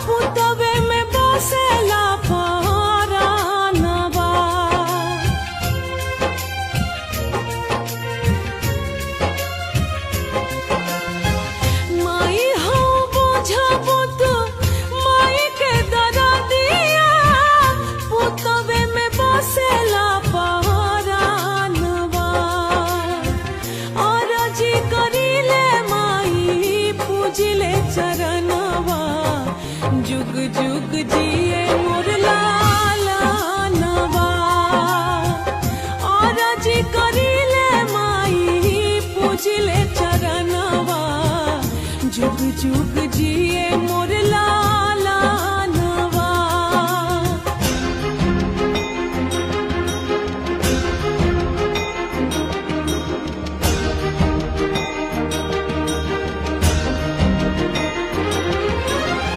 पुतवे में बसेला परानवा। माई हो बुझबो तू माई के दरदिया, पुतवे में बसेला परानवा। अरजी करिले माई पूजिले चरणवा, जुग जुग जिए मोर लालनवा। अरजी करिले माई पूजिले चरणवा, जुग जुग जिए